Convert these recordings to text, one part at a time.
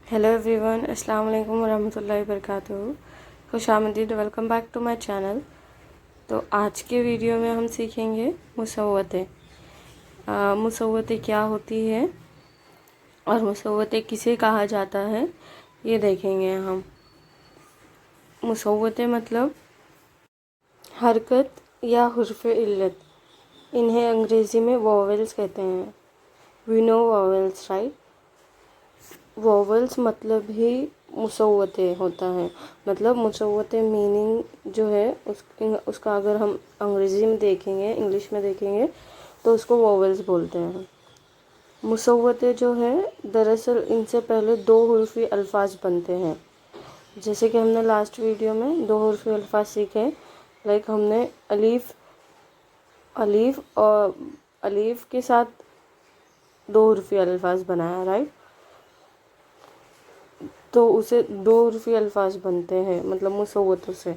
Hello everyone, अस्सलाम वालेकुम वरहमतुल्लाहि वबरकातुहू। खुशामदीद, welcome back to my channel. तो आज के वीडियो में हम सीखेंगे मुसव्वतें। मुसव्वतें क्या होती है और मुसव्वतें किसे कहा जाता है, ये देखेंगे हम। मुसव्वतें मतलब हरकत या हुर्फ़ इल्लत। इन्हें अंग्रेज़ी में वोवेल्स कहते हैं। We know vowels, right. Vowels मतलब ही मुसव्वतें होता है। मतलब मुसव्वतें मीनिंग जो है उसका अगर हम अंग्रेज़ी में देखेंगे, इंग्लिश में देखेंगे तो उसको वोवेल्स बोलते हैं। मुसव्वतें जो है दरअसल इनसे पहले दो हुर्फ़ी अल्फाज बनते हैं। जैसे कि हमने लास्ट वीडियो में दो हुर्फ़ी अल्फाज सीखे। लाइक हमने अलीफ और अलीफ के साथ दो हुर्फ़ी अल्फाज बनाया, राइट। तो उसे दो हुर्फ़ी अल्फाज बनते हैं, मतलब मुसव्वतों से।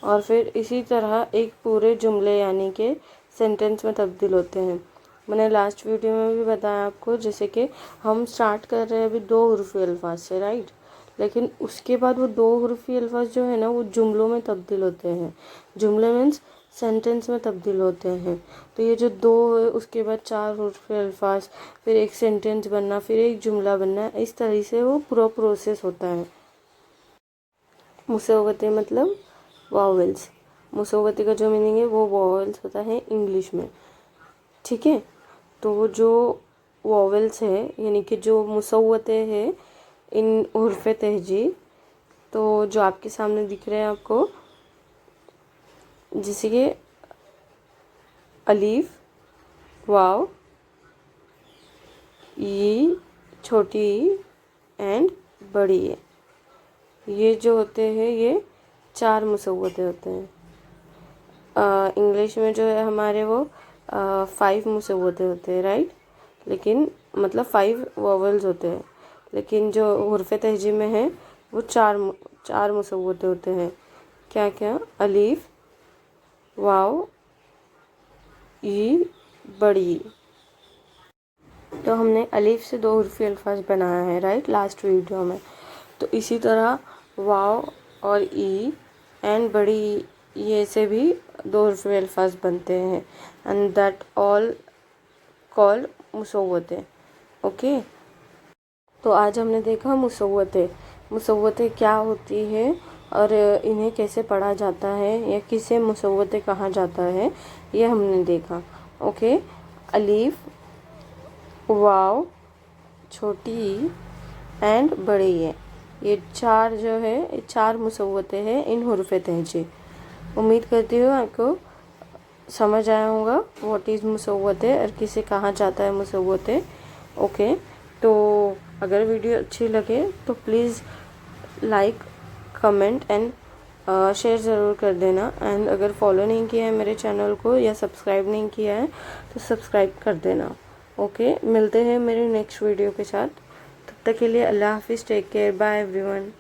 और फिर इसी तरह एक पूरे जुमले यानी कि सेंटेंस में तब्दील होते हैं। मैंने लास्ट वीडियो में भी बताया आपको, जैसे कि हम स्टार्ट कर रहे हैं अभी दो हुर्फ़ी अल्फाज से, राइट। लेकिन उसके बाद वो दो हुर्फ़ी अल्फाज जो है ना, वो जुमलों में तब्दील होते हैं। जुमले मीन्स सेंटेंस में तब्दील होते हैं। तो ये जो दो है, उसके बाद चार हुर्फ़ी अल्फाज, फिर एक सेंटेंस बनना, फिर एक जुमला बनना, इस तरह से वो पूरा प्रोसेस होता है। मुसव्वतें मतलब वोवेल्स। मुसव्वतें का जो मीनिंग है वो वोवेल्स होता है इंग्लिश में, ठीक है। तो वो जो वोवेल्स है यानी कि जो मुसव्वतें हैं इन हुर्फ़ तहजी, तो जो आपके सामने दिख रहे हैं आपको, जैसे कि अलीफ, वाव, ई, छोटी ई एंड बड़ी ए, ये जो होते हैं ये चार मुसव्वतें होते हैं। इंग्लिश में जो है हमारे वो 5 मुसव्वतें होते हैं, राइट। लेकिन मतलब 5 वोवेल्स होते हैं। लेकिन जो हुर्फ़ तहजी में है वो चार मुसव्वतें होते हैं। क्या क्या? अलीफ, वाव, ई, बड़ी। तो हमने अलीफ से दो हुर्फ़ी अल्फाज बनाया है, राइट, लास्ट वीडियो में। तो इसी तरह वाव और ई एंड बड़ी ये से भी दो हुर्फ़ी अल्फाज बनते हैं, एंड दैट ऑल कॉल्ड मुसव्वतें। ओके। तो आज हमने देखा मुसव्वतें। मुसव्वतें क्या होती है और इन्हें कैसे पढ़ा जाता है या किसे मुसव्वतें कहा जाता है, ये हमने देखा। ओके। अलीफ, वाव, छोटी ई एंड बड़ी ए, ये चार जो है ये चार मुसव्वतें हैं इन हुर्फ़ तहजी। उम्मीद करती हूँ आपको समझ आया होगा व्हाट इज़ मुसव्वतें और किसे कहा जाता है मुसव्वतें। ओके। तो अगर वीडियो अच्छी लगे तो please like, comment and share ज़रूर कर देना। एंड अगर फॉलो नहीं किया है मेरे चैनल को या सब्सक्राइब नहीं किया है तो सब्सक्राइब कर देना। ओके, मिलते हैं मेरे नेक्स्ट वीडियो के साथ। तब तक के लिए अल्लाह हाफिज़, टेक केयर, बाय एवरीवन।